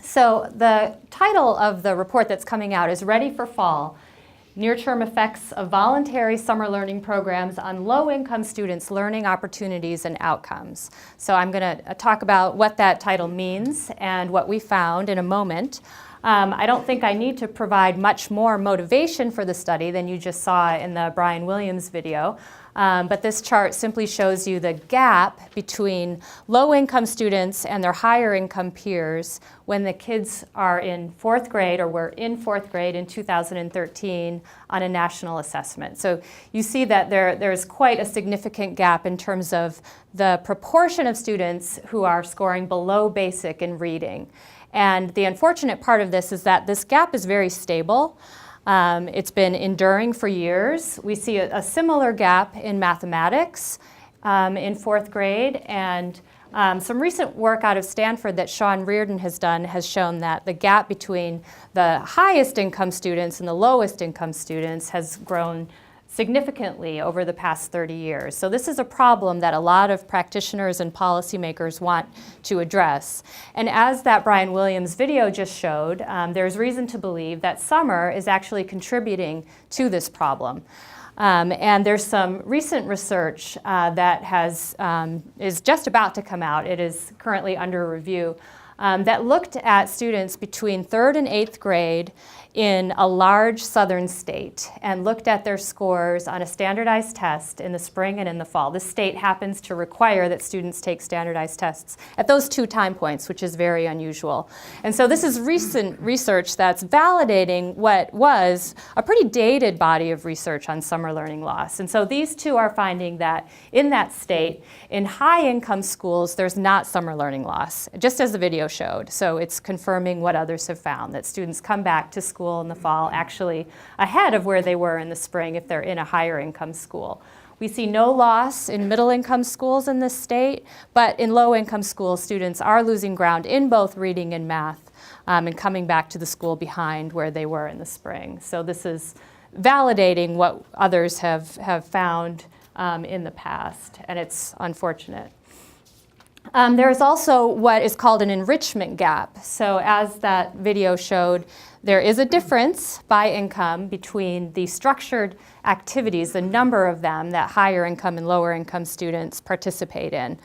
So the title of the report that's coming out is Ready for Fall: Near-Term Effects of Voluntary Summer Learning Programs on Low-Income Students' Learning Opportunities and Outcomes. So I'm going to talk about what that title means and what we found in a moment. I don't think I need to provide much more motivation for the study than you just saw in the Brian Williams video. But this chart simply shows you the gap between low-income students and their higher-income peers when the kids are in fourth grade, or were in fourth grade in 2013 on a national assessment. So you see that there's quite a significant gap in terms of the proportion of students who are scoring below basic in reading. And the unfortunate part of this is that this gap is very stable. It's been enduring for years. We see a similar gap in mathematics in fourth grade, and some recent work out of Stanford that Sean Reardon has done has shown that the gap between the highest income students and the lowest income students has grown significantly over the past 30 years. So this is a problem that a lot of practitioners and policymakers want to address. And as that Brian Williams video just showed, there's reason to believe that summer is actually contributing to this problem. And there's some recent research that is just about to come out. It is currently under review. That looked at students between 3rd and 8th grade in a large southern state and looked at their scores on a standardized test in the spring and in the fall. This state happens to require that students take standardized tests at those two time points, which is very unusual. And so this is recent research that's validating what was a pretty dated body of research on summer learning loss. And so these two are finding that in that state, in high-income schools, there's not summer learning loss, just as the video showed. So it's confirming what others have found, that students come back to school in the fall actually ahead of where they were in the spring if they're in a higher income school. We see no loss in middle income schools in this state, but in low income schools, students are losing ground in both reading and math and coming back to the school behind where they were in the spring. So this is validating what others have found in the past, and it's unfortunate. There's also what is called an enrichment gap. So as that video showed, there is a difference by income between the structured activities, the number of them that higher income and lower income students participate in.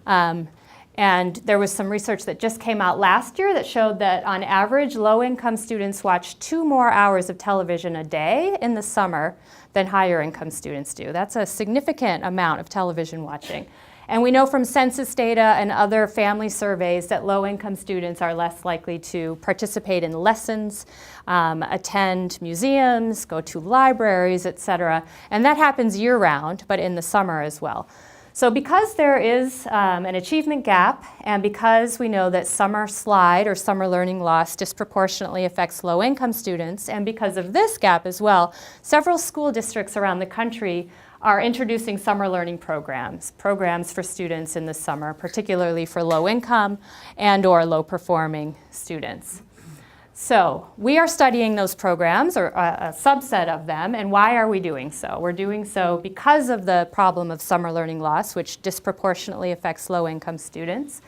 And there was some research that just came out last year that showed that on average, low-income students watch 2 more hours of television a day in the summer than higher income students do. That's a significant amount of television watching. And we know from census data and other family surveys that low-income students are less likely to participate in lessons, attend museums, go to libraries, etc. And that happens year-round, but in the summer as well. So because there is an achievement gap, and because we know that summer slide or summer learning loss disproportionately affects low-income students, and because of this gap as well, several school districts around the country are introducing summer learning programs for students in the summer, particularly for low-income and or low-performing students. So we are studying those programs, or a subset of them, and why are we doing so? We're doing so because of the problem of summer learning loss, which disproportionately affects low-income students.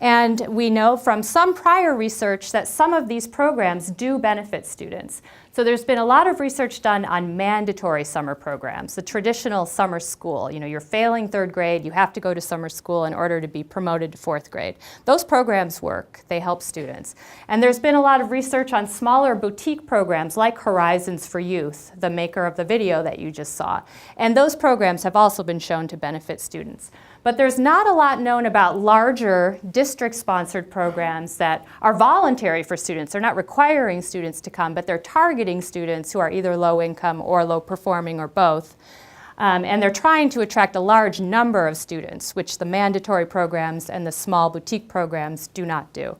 And we know from some prior research that some of these programs do benefit students. So there's been a lot of research done on mandatory summer programs, the traditional summer school. You know, you're failing 3rd grade, you have to go to summer school in order to be promoted to 4th grade. Those programs work, they help students. And there's been a lot of research on smaller boutique programs like Horizons for Youth, the maker of the video that you just saw. And those programs have also been shown to benefit students. But there's not a lot known about larger district-sponsored programs that are voluntary for students. They're not requiring students to come, but they're targeting students who are either low income or low performing or both. And they're trying to attract a large number of students, which the mandatory programs and the small boutique programs do not do.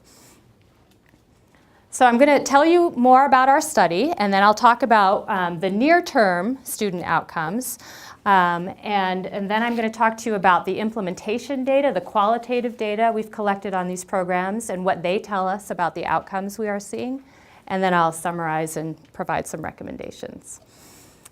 So I'm going to tell you more about our study, and then I'll talk about the near-term student outcomes. And then I'm going to talk to you about the implementation data, the qualitative data we've collected on these programs and what they tell us about the outcomes we are seeing. And then I'll summarize and provide some recommendations.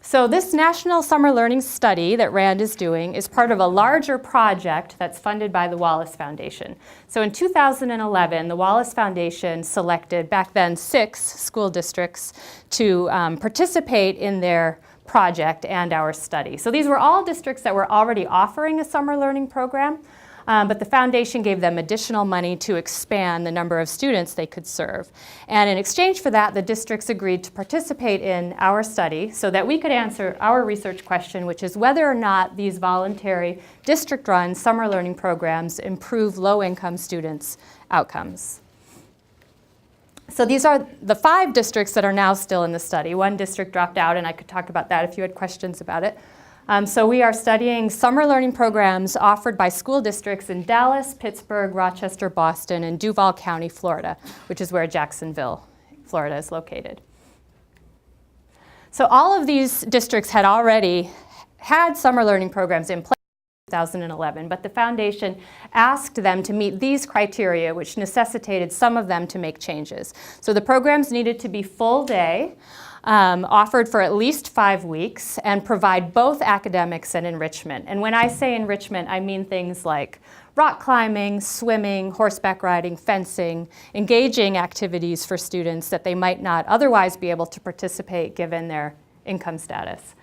So this National Summer Learning Study that RAND is doing is part of a larger project that's funded by the Wallace Foundation. So in 2011, the Wallace Foundation selected, back then, 6 school districts to participate in their project and our study. So these were all districts that were already offering a summer learning program, but the foundation gave them additional money to expand the number of students they could serve. And in exchange for that, the districts agreed to participate in our study so that we could answer our research question, which is whether or not these voluntary district-run summer learning programs improve low-income students' outcomes. So these are the 5 districts that are now still in the study. 1 district dropped out, and I could talk about that if you had questions about it. So we are studying summer learning programs offered by school districts in Dallas, Pittsburgh, Rochester, Boston, and Duval County, Florida, which is where Jacksonville, Florida is located. So all of these districts had already had summer learning programs in place in 2011, but the foundation asked them to meet these criteria, which necessitated some of them to make changes. So the programs needed to be full day, offered for at least 5 weeks, and provide both academics and enrichment. And when I say enrichment, I mean things like rock climbing, swimming, horseback riding, fencing, engaging activities for students that they might not otherwise be able to participate given their income status.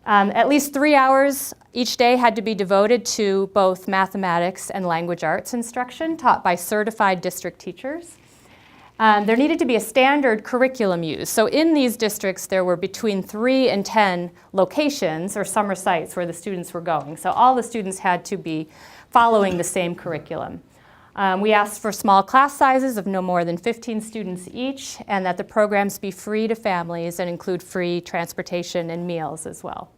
At least 3 hours each day had to be devoted to both mathematics and language arts instruction taught by certified district teachers. There needed to be a standard curriculum used. So in these districts, there were between 3 and 10 locations or summer sites where the students were going. So all the students had to be following the same curriculum. We asked for small class sizes of no more than 15 students each, and that the programs be free to families and include free transportation and meals as well.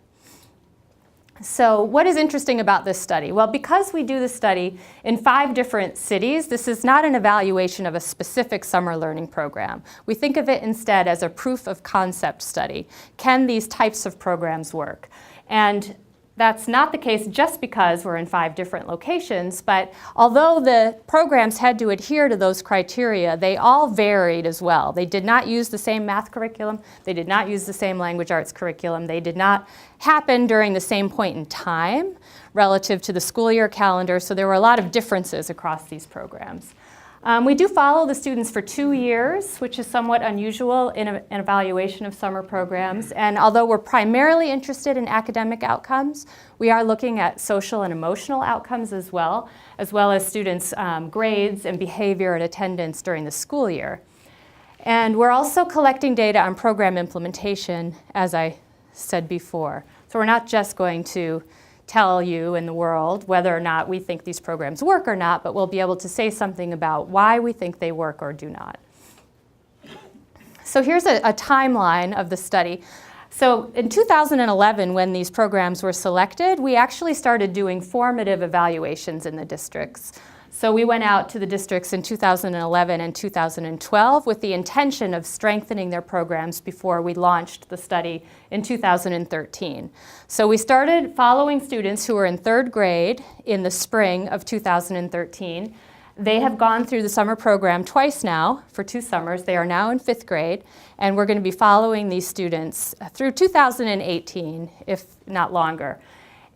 So what is interesting about this study? Well, because we do this study in 5 different cities, this is not an evaluation of a specific summer learning program. We think of it instead as a proof of concept study. Can these types of programs work? And that's not the case just because we're in 5 different locations, but although the programs had to adhere to those criteria, they all varied as well. They did not use the same math curriculum. They did not use the same language arts curriculum. They did not happen during the same point in time relative to the school year calendar, so there were a lot of differences across these programs. We do follow the students for 2 years, which is somewhat unusual in an evaluation of summer programs. And although we're primarily interested in academic outcomes, we are looking at social and emotional outcomes as well as students' grades and behavior and attendance during the school year. And we're also collecting data on program implementation, as I said before. So we're not just going to tell you and the world whether or not we think these programs work or not, but we'll be able to say something about why we think they work or do not. So here's a timeline of the study. So in 2011, when these programs were selected, we actually started doing formative evaluations in the districts. So we went out to the districts in 2011 and 2012 with the intention of strengthening their programs before we launched the study in 2013. So we started following students who were in 3rd grade in the spring of 2013. They have gone through the summer program twice now for 2 summers. They are now in 5th grade, and we're going to be following these students through 2018, if not longer.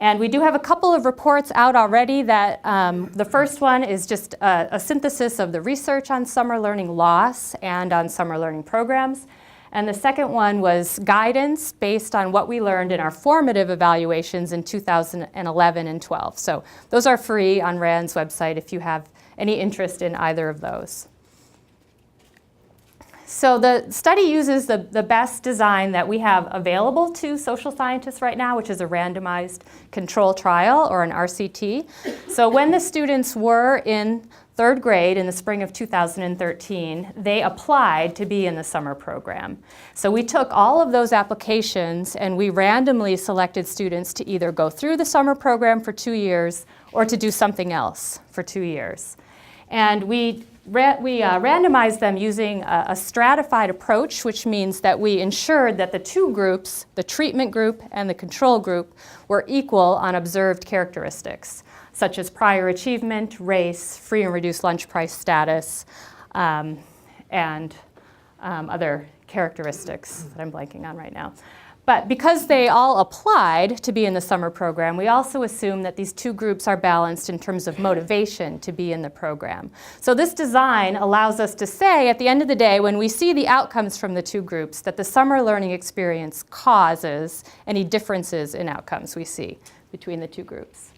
And we do have a couple of reports out already that the first one is just a synthesis of the research on summer learning loss and on summer learning programs. And the second one was guidance based on what we learned in our formative evaluations in 2011 and 12. So those are free on RAND's website if you have any interest in either of those. So the study uses the best design that we have available to social scientists right now, which is a randomized control trial, or an RCT. So when the students were in 3rd grade in the spring of 2013, they applied to be in the summer program. So we took all of those applications and we randomly selected students to either go through the summer program for 2 years or to do something else for 2 years. And we randomized them using a stratified approach, which means that we ensured that the 2 groups, the treatment group and the control group, were equal on observed characteristics, such as prior achievement, race, free and reduced lunch price status, and other characteristics that I'm blanking on right now. But because they all applied to be in the summer program, we also assume that these two groups are balanced in terms of motivation to be in the program. So this design allows us to say, at the end of the day, when we see the outcomes from the two groups, that the summer learning experience causes any differences in outcomes we see between the two groups.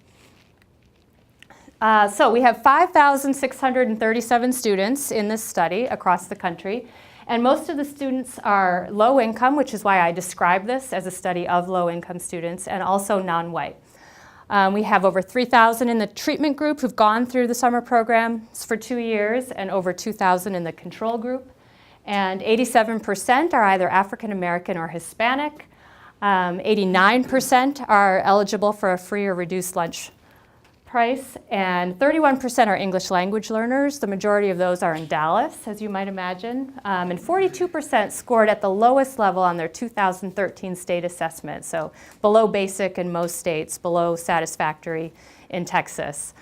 So we have 5,637 students in this study across the country. And most of the students are low income, which is why I describe this as a study of low income students, and also non-white. We have over 3,000 in the treatment group who've gone through the summer programs for 2 years, and over 2,000 in the control group. And 87% are either African American or Hispanic. 89% are eligible for a free or reduced lunch price, and 31% are English language learners. The majority of those are in Dallas, as you might imagine. And 42% scored at the lowest level on their 2013 state assessment, so below basic in most states, below satisfactory in Texas.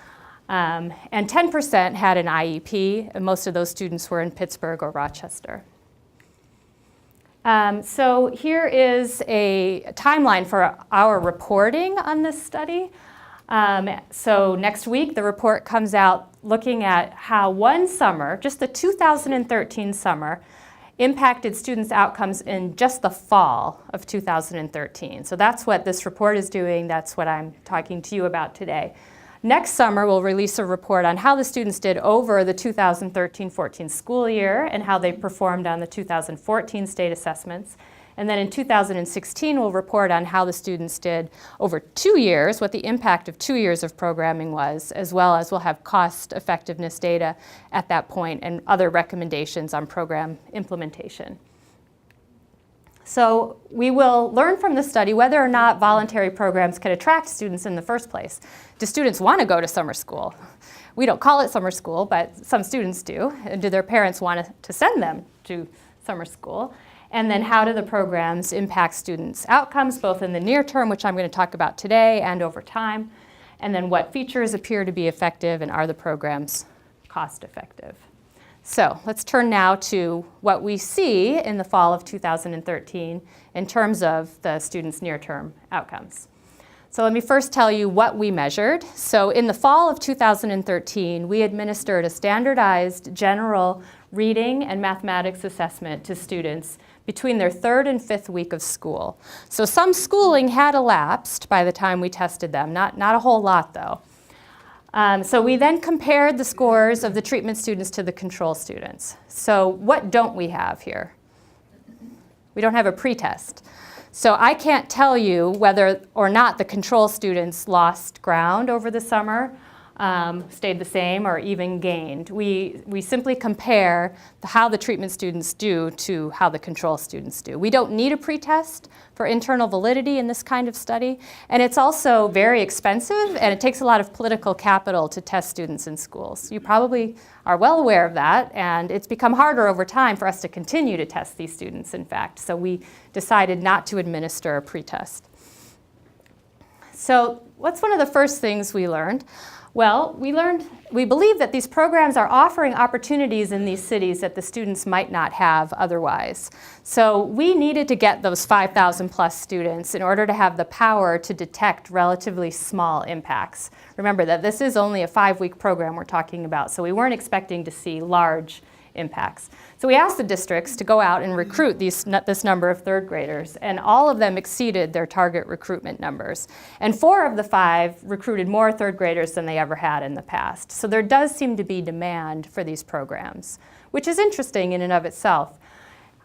And 10% had an IEP, and most of those students were in Pittsburgh or Rochester. So here is a timeline for our reporting on this study. So next week, the report comes out looking at how one summer, just the 2013 summer, impacted students' outcomes in just the fall of 2013. So that's what this report is doing. That's what I'm talking to you about today. Next summer, we'll release a report on how the students did over the 2013-14 school year and how they performed on the 2014 state assessments. And then in 2016, we'll report on how the students did over 2 years, what the impact of 2 years of programming was, as well as we'll have cost effectiveness data at that point and other recommendations on program implementation. So we will learn from the study whether or not voluntary programs can attract students in the first place. Do students want to go to summer school? We don't call it summer school, but some students do. And do their parents want to send them to summer school? And then how do the programs impact students' outcomes, both in the near term, which I'm going to talk about today, and over time? And then what features appear to be effective, and are the programs cost effective? So let's turn now to what we see in the fall of 2013 in terms of the students' near-term outcomes. So let me first tell you what we measured. So in the fall of 2013, we administered a standardized general reading and mathematics assessment to students between their 3rd and 5th week of school. So some schooling had elapsed by the time we tested them, not a whole lot though. So we then compared the scores of the treatment students to the control students. So what don't we have here? We don't have a pretest. So I can't tell you whether or not the control students lost ground over the summer, stayed the same, or even gained. We simply compare how the treatment students do to how the control students do. We don't need a pretest for internal validity in this kind of study, and it's also very expensive, and it takes a lot of political capital to test students in schools. You probably are well aware of that, and it's become harder over time for us to continue to test these students, in fact. So we decided not to administer a pretest. So what's one of the first things we learned? Well, we believe that these programs are offering opportunities in these cities that the students might not have otherwise. So we needed to get those 5,000 plus students in order to have the power to detect relatively small impacts. Remember that this is only a 5-week program we're talking about, so we weren't expecting to see large impacts. So we asked the districts to go out and recruit this number of 3rd graders, and all of them exceeded their target recruitment numbers. And 4 of the 5 recruited more 3rd graders than they ever had in the past. So there does seem to be demand for these programs, which is interesting in and of itself.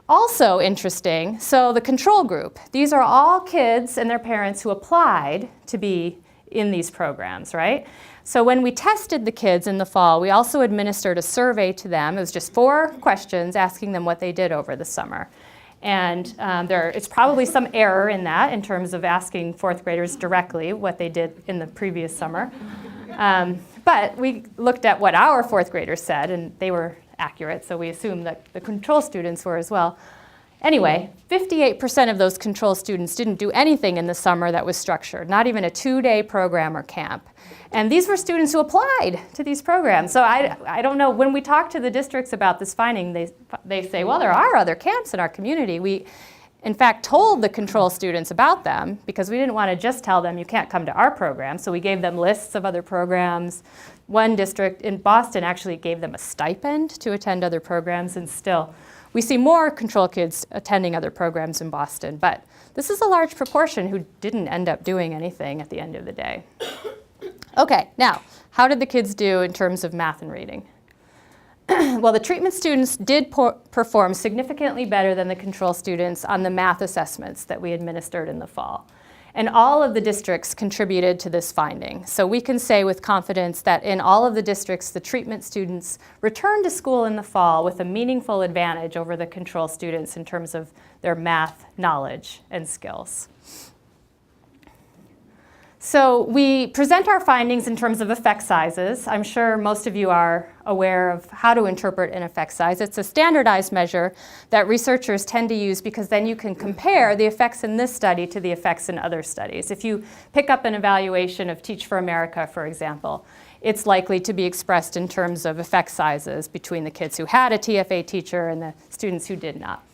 Also interesting, so the control group. These are all kids and their parents who applied to be in these programs, right? So when we tested the kids in the fall, we also administered a survey to them. It was just 4 questions asking them what they did over the summer. And it's probably some error in that in terms of asking 4th graders directly what they did in the previous summer. But we looked at what our 4th graders said, and they were accurate, so we assumed that the control students were as well. Anyway, 58% of those control students didn't do anything in the summer that was structured, not even a 2-day program or camp. And these were students who applied to these programs. So I don't know, when we talk to the districts about this finding, they say, well, there are other camps in our community. in fact, told the control students about them because we didn't want to just tell them you can't come to our program. So we gave them lists of other programs. One district in Boston actually gave them a stipend to attend other programs, and still we see more control kids attending other programs in Boston. But this is a large proportion who didn't end up doing anything at the end of the day. Okay, now, how did the kids do in terms of math and reading? Well, the treatment students did perform significantly better than the control students on the math assessments that we administered in the fall. And all of the districts contributed to this finding. So we can say with confidence that in all of the districts, the treatment students returned to school in the fall with a meaningful advantage over the control students in terms of their math knowledge and skills. So we present our findings in terms of effect sizes. I'm sure most of you are aware of how to interpret an effect size. It's a standardized measure that researchers tend to use because then you can compare the effects in this study to the effects in other studies. If you pick up an evaluation of Teach for America, for example, it's likely to be expressed in terms of effect sizes between the kids who had a TFA teacher and the students who did not.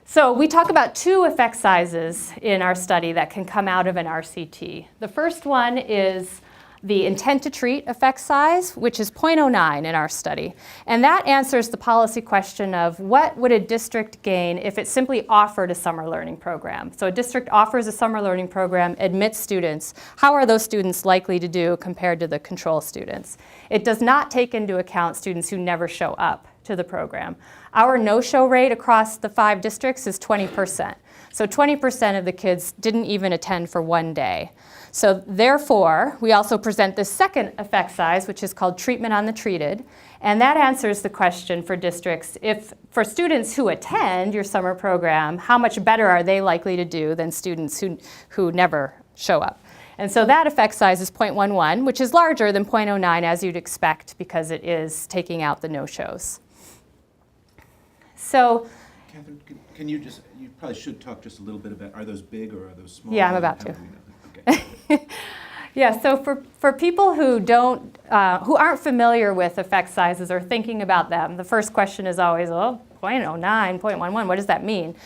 So we talk about two effect sizes in our study that can come out of an RCT. The first one is the intent to treat effect size, which is 0.09 in our study. And that answers the policy question of what would a district gain if it simply offered a summer learning program. So a district offers a summer learning program, admits students. How are those students likely to do compared to the control students? It does not take into account students who never show up to the program. Our no-show rate across the 5 districts is 20%. So 20% of the kids didn't even attend for one day. So therefore, we also present this second effect size, which is called treatment on the treated. And that answers the question for districts, if for students who attend your summer program, how much better are they likely to do than students who never show up? And so that effect size is 0.11, which is larger than 0.09 as you'd expect because it is taking out the no-shows. So, Catherine, can you probably should talk just a little bit about, are those big or are those small? Yeah, I'm about to. Okay. Yeah, so for people who who aren't familiar with effect sizes or thinking about them, the first question is always, oh, 0.09, 0.11, what does that mean?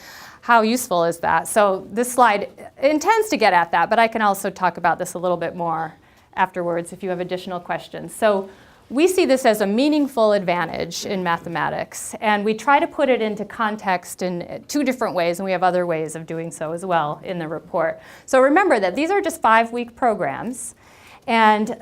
How useful is that? So this slide intends to get at that, but I can also talk about this a little bit more afterwards if you have additional questions. So we see this as a meaningful advantage in mathematics, and we try to put it into context in 2 different ways, and we have other ways of doing so as well in the report. So remember that these are just 5-week programs, and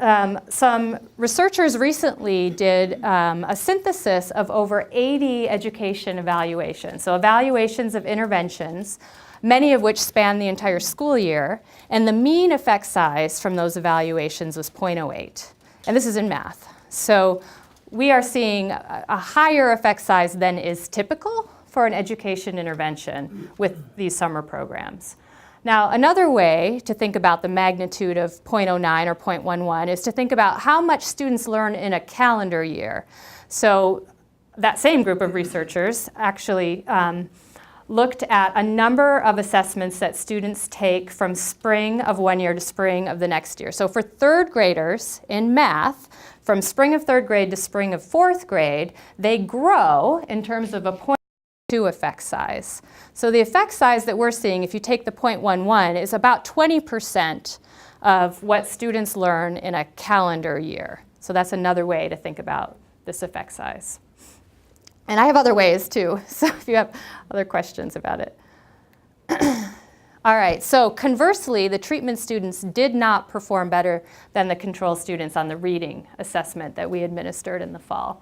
some researchers recently did a synthesis of over 80 education evaluations, so evaluations of interventions, many of which span the entire school year, and the mean effect size from those evaluations was 0.08, and this is in math. So we are seeing a higher effect size than is typical for an education intervention with these summer programs. Now, another way to think about the magnitude of 0.09 or 0.11 is to think about how much students learn in a calendar year. So that same group of researchers actually looked at a number of assessments that students take from spring of one year to spring of the next year. So for 3rd graders in math, from spring of 3rd grade to spring of 4th grade, they grow in terms of a 0.2 effect size. So the effect size that we're seeing, if you take the 0.11, is about 20% of what students learn in a calendar year. So that's another way to think about this effect size. And I have other ways too, so if you have other questions about it. All right, so conversely, the treatment students did not perform better than the control students on the reading assessment that we administered in the fall.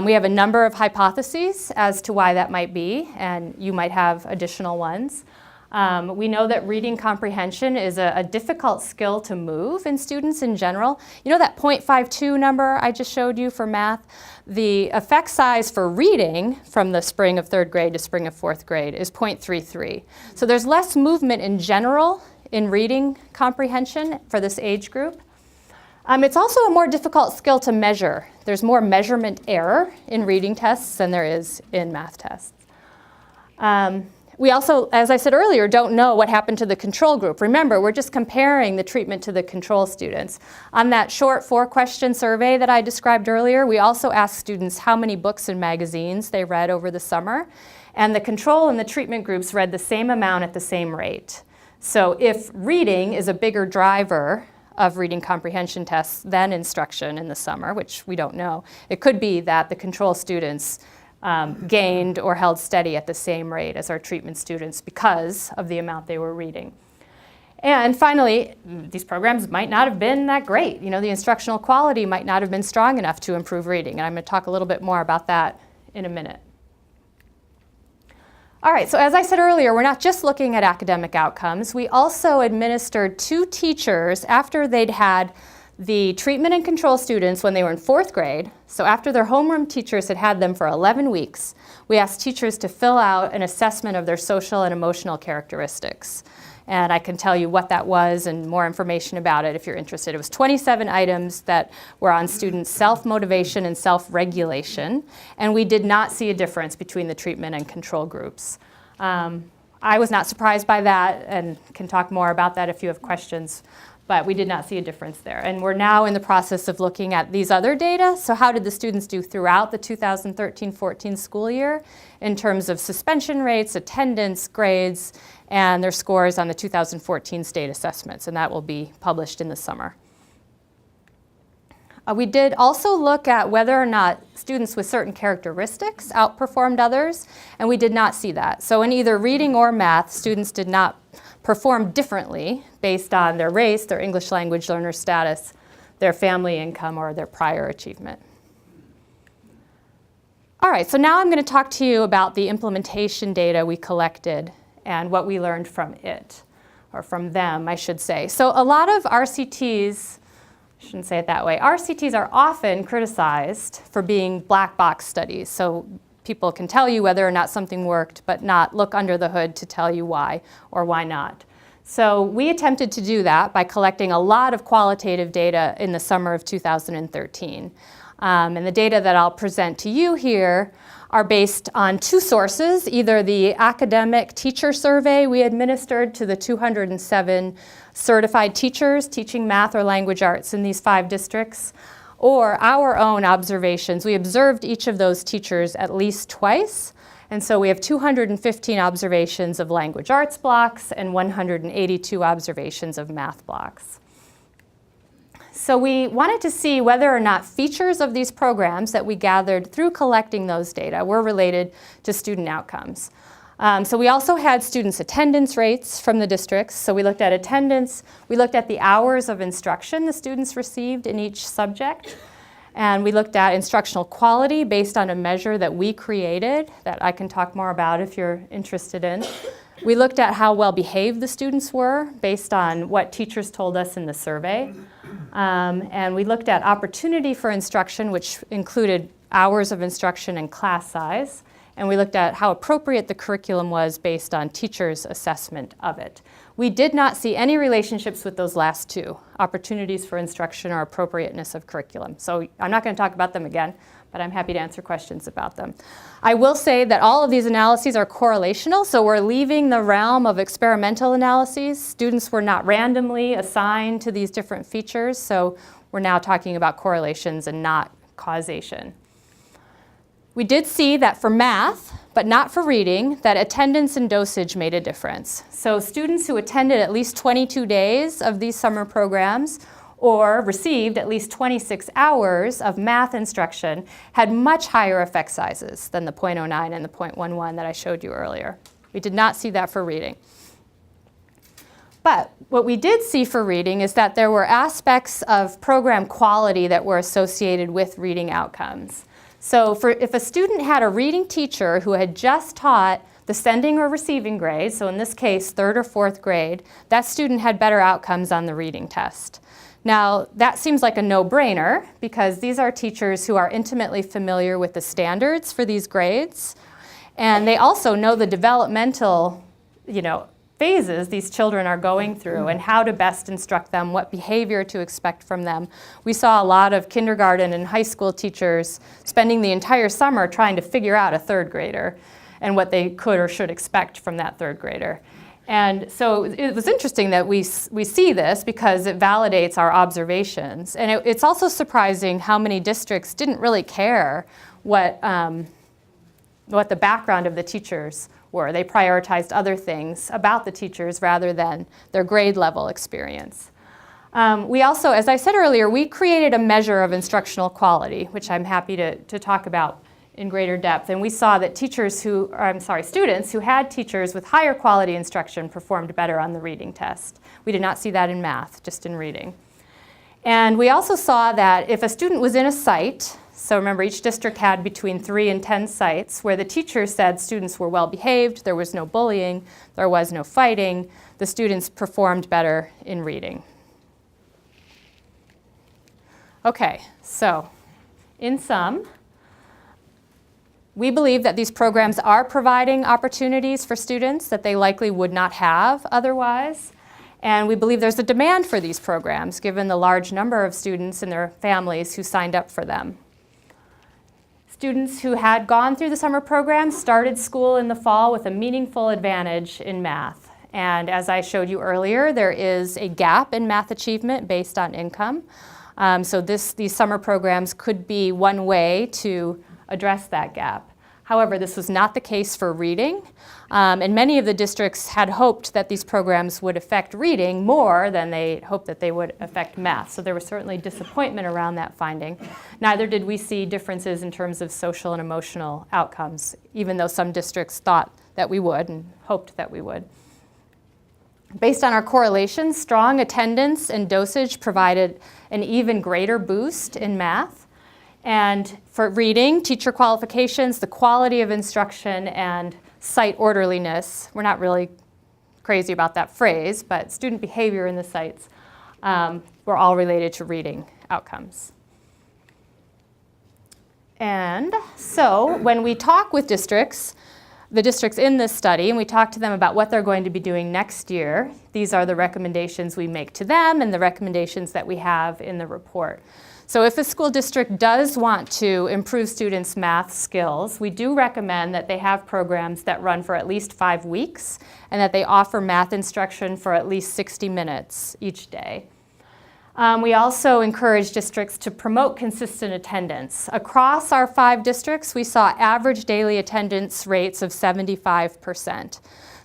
We have a number of hypotheses as to why that might be, and you might have additional ones. We know that reading comprehension is a difficult skill to move in students in general. You know that 0.52 number I just showed you for math? The effect size for reading from the spring of 3rd grade to spring of 4th grade is 0.33. So there's less movement in general in reading comprehension for this age group. It's also a more difficult skill to measure. There's more measurement error in reading tests than there is in math tests. We also, as I said earlier, don't know what happened to the control group. Remember, we're just comparing the treatment to the control students. On that short 4-question survey that I described earlier, we also asked students how many books and magazines they read over the summer. And the control and the treatment groups read the same amount at the same rate. So if reading is a bigger driver of reading comprehension tests than instruction in the summer, which we don't know, it could be that the control students gained or held steady at the same rate as our treatment students because of the amount they were reading. And finally, these programs might not have been that great. You know, the instructional quality might not have been strong enough to improve reading. And I'm going to talk a little bit more about that in a minute. All right, so as I said earlier, we're not just looking at academic outcomes. We also administered 2 teachers after they'd had the treatment and control students when they were in 4th grade. So after their homeroom teachers had had them for 11 weeks, we asked teachers to fill out an assessment of their social and emotional characteristics. And I can tell you what that was and more information about it if you're interested. It was 27 items that were on students' self-motivation and self-regulation. And we did not see a difference between the treatment and control groups. I was not surprised by that and can talk more about that if you have questions. But we did not see a difference there. And we're now in the process of looking at these other data. So how did the students do throughout the 2013-14 school year in terms of suspension rates, attendance, grades, and their scores on the 2014 state assessments. And that will be published in the summer. We did also look at whether or not students with certain characteristics outperformed others, and we did not see that. So in either reading or math, students did not perform differently based on their race, their English language learner status, their family income, or their prior achievement. All right, so now I'm going to talk to you about the implementation data we collected and what we learned from it, or from them, I should say. So a lot of RCTs, I shouldn't say it that way, RCTs are often criticized for being black box studies. So people can tell you whether or not something worked, but not look under the hood to tell you why or why not. So we attempted to do that by collecting a lot of qualitative data in the summer of 2013. And the data that I'll present to you here are based on 2 sources, either the academic teacher survey we administered to the 207 certified teachers teaching math or language arts in these 5 districts, or our own observations. We observed each of those teachers at least twice, and so we have 215 observations of language arts blocks and 182 observations of math blocks. So we wanted to see whether or not features of these programs that we gathered through collecting those data were related to student outcomes. So we also had students' attendance rates from the districts. So we looked at attendance, we looked at the hours of instruction the students received in each subject, and we looked at instructional quality based on a measure that we created that I can talk more about if you're interested in. We looked at how well behaved the students were based on what teachers told us in the survey. And we looked at opportunity for instruction, which included hours of instruction and class size. And we looked at how appropriate the curriculum was based on teachers' assessment of it. We did not see any relationships with those last 2, opportunities for instruction or appropriateness of curriculum. So I'm not going to talk about them again, but I'm happy to answer questions about them. I will say that all of these analyses are correlational, so we're leaving the realm of experimental analyses. Students were not randomly assigned to these different features, so we're now talking about correlations and not causation. We did see that for math, but not for reading, that attendance and dosage made a difference. So students who attended at least 22 days of these summer programs or received at least 26 hours of math instruction had much higher effect sizes than the 0.09 and the 0.11 that I showed you earlier. We did not see that for reading. But what we did see for reading is that there were aspects of program quality that were associated with reading outcomes. So if a student had a reading teacher who had just taught the sending or receiving grade, so in this case 3rd or 4th grade, that student had better outcomes on the reading test. Now that seems like a no-brainer because these are teachers who are intimately familiar with the standards for these grades, and they also know the developmental, phases these children are going through and how to best instruct them, what behavior to expect from them. We saw a lot of kindergarten and high school teachers spending the entire summer trying to figure out a 3rd grader. and what they could or should expect from that third grader. And so it was interesting that we see this because it validates our observations. And it's also surprising how many districts didn't really care what the background of the teachers were. They prioritized other things about the teachers rather than their grade level experience. We also, as I said earlier, we created a measure of instructional quality, which I'm happy to talk about in greater depth. And we saw that students who had teachers with higher quality instruction performed better on the reading test. We did not see that in math, just in reading. And we also saw that if a student was in a site, so remember each district had between 3 and 10 sites, where the teacher said students were well behaved, there was no bullying, there was no fighting, the students performed better in reading. Okay, so in sum, we believe that these programs are providing opportunities for students that they likely would not have otherwise. And we believe there's a demand for these programs given the large number of students and their families who signed up for them. Students who had gone through the summer program started school in the fall with a meaningful advantage in math. And as I showed you earlier, there is a gap in math achievement based on income. So these summer programs could be one way to address that gap. However, this was not the case for reading, and many of the districts had hoped that these programs would affect reading more than they hoped that they would affect math. So there was certainly disappointment around that finding. Neither did we see differences in terms of social and emotional outcomes, even though some districts thought that we would and hoped that we would. Based on our correlations, strong attendance and dosage provided an even greater boost in math. And for reading, teacher qualifications, the quality of instruction, and site orderliness, we're not really crazy about that phrase, but student behavior in the sites were all related to reading outcomes. And so when we talk with districts, the districts in this study, and we talk to them about what they're going to be doing next year, these are the recommendations we make to them and the recommendations that we have in the report. So if a school district does want to improve students' math skills, we do recommend that they have programs that run for at least 5 weeks and that they offer math instruction for at least 60 minutes each day. We also encourage districts to promote consistent attendance. Across our 5 districts, we saw average daily attendance rates of 75%.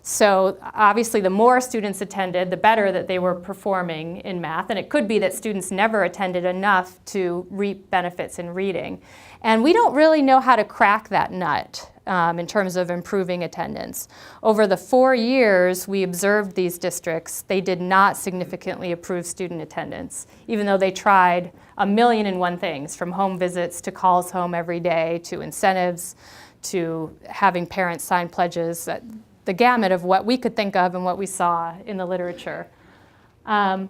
So obviously the more students attended, the better that they were performing in math. And it could be that students never attended enough to reap benefits in reading. And we don't really know how to crack that nut in terms of improving attendance. Over the 4 years we observed these districts, they did not significantly improve student attendance, even though they tried 1,000,001 things, from home visits to calls home every day to incentives to having parents sign pledges. The gamut of what we could think of and what we saw in the literature.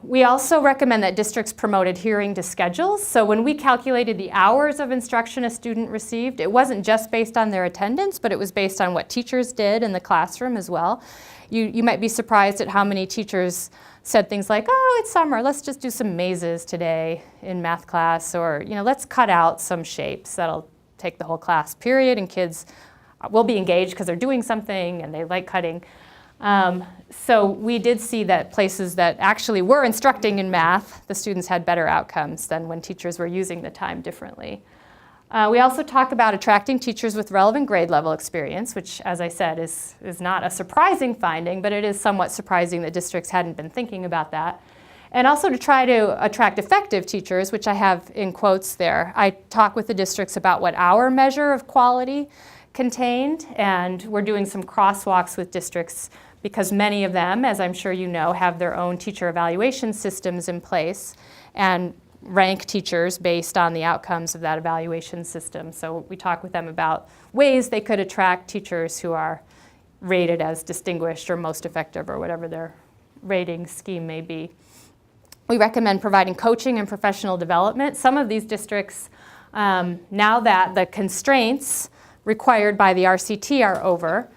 We also recommend that districts promote adhering to schedules. So when we calculated the hours of instruction a student received, it wasn't just based on their attendance, but it was based on what teachers did in the classroom as well. You might be surprised at how many teachers said things like, oh, it's summer, let's just do some mazes today in math class, or let's cut out some shapes. That'll take the whole class period, and kids will be engaged because they're doing something and they like cutting. So we did see that places that actually were instructing in math, the students had better outcomes than when teachers were using the time differently. We also talk about attracting teachers with relevant grade level experience, which, as I said, is not a surprising finding, but it is somewhat surprising that districts hadn't been thinking about that. And also to try to attract effective teachers, which I have in quotes there. I talk with the districts about what our measure of quality contained, and we're doing some crosswalks with districts because many of them, as I'm sure you know, have their own teacher evaluation systems in place and rank teachers based on the outcomes of that evaluation system. So we talk with them about ways they could attract teachers who are rated as distinguished or most effective or whatever their rating scheme may be. We recommend providing coaching and professional development. Some of these districts, now that the constraints required by the RCT are over,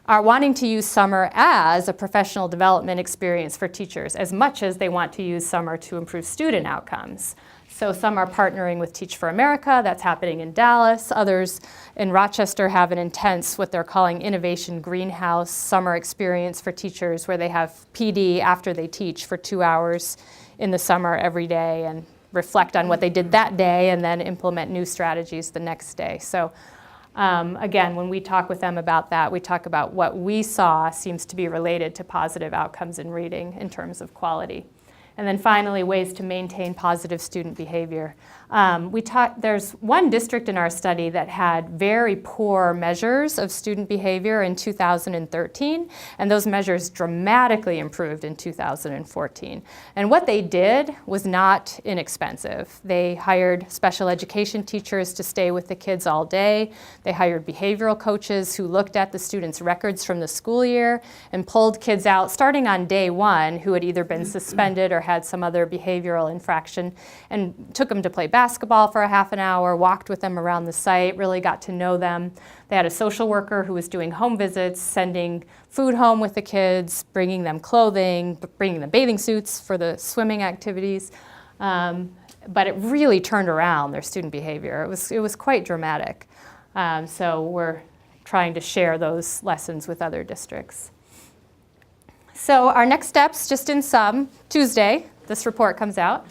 are wanting to use summer as a professional development experience for teachers as much as they want to use summer to improve student outcomes. So some are partnering with Teach for America, that's happening in Dallas. Others in Rochester have an intense, what they're calling Innovation Greenhouse summer experience for teachers, where they have PD after they teach for 2 hours in the summer every day and reflect on what they did that day and then implement new strategies the next day. So again, when we talk with them about that, we talk about what we saw seems to be related to positive outcomes in reading in terms of quality. And then finally, ways to maintain positive student behavior. There's one district in our study that had very poor measures of student behavior in 2013, and those measures dramatically improved in 2014. And what they did was not inexpensive. They hired special education teachers to stay with the kids all day. They hired behavioral coaches who looked at the students' records from the school year and pulled kids out starting on day one who had either been suspended or had some other behavioral infraction, and took them to play basketball for a half an hour, walked with them around the site, really got to know them. They had a social worker who was doing home visits, sending food home with the kids, bringing them clothing, bringing them bathing suits for the swimming activities. But it really turned around their student behavior. It was quite dramatic. So we're trying to share those lessons with other districts. So our next steps, just in sum, Tuesday, this report comes out.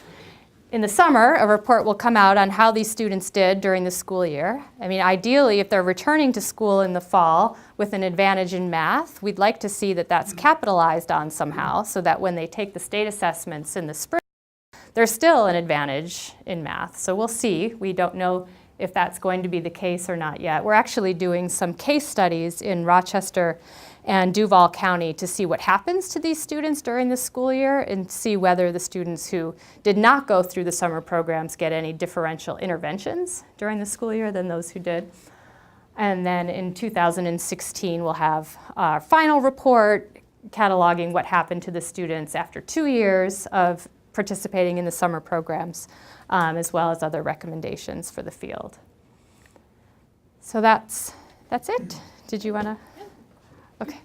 In the summer, a report will come out on how these students did during the school year. I mean, ideally, if they're returning to school in the fall with an advantage in math, we'd like to see that that's capitalized on somehow so that when they take the state assessments in the spring, there's still an advantage in math. So we'll see. We don't know if that's going to be the case or not yet. We're actually doing some case studies in Rochester and Duval County to see what happens to these students during the school year and see whether the students who did not go through the summer programs get any differential interventions during the school year than those who did. And then in 2016, we'll have our final report cataloging what happened to the students after 2 years of participating in the summer programs, as well as other recommendations for the field. So that's it. Did you want to? Okay.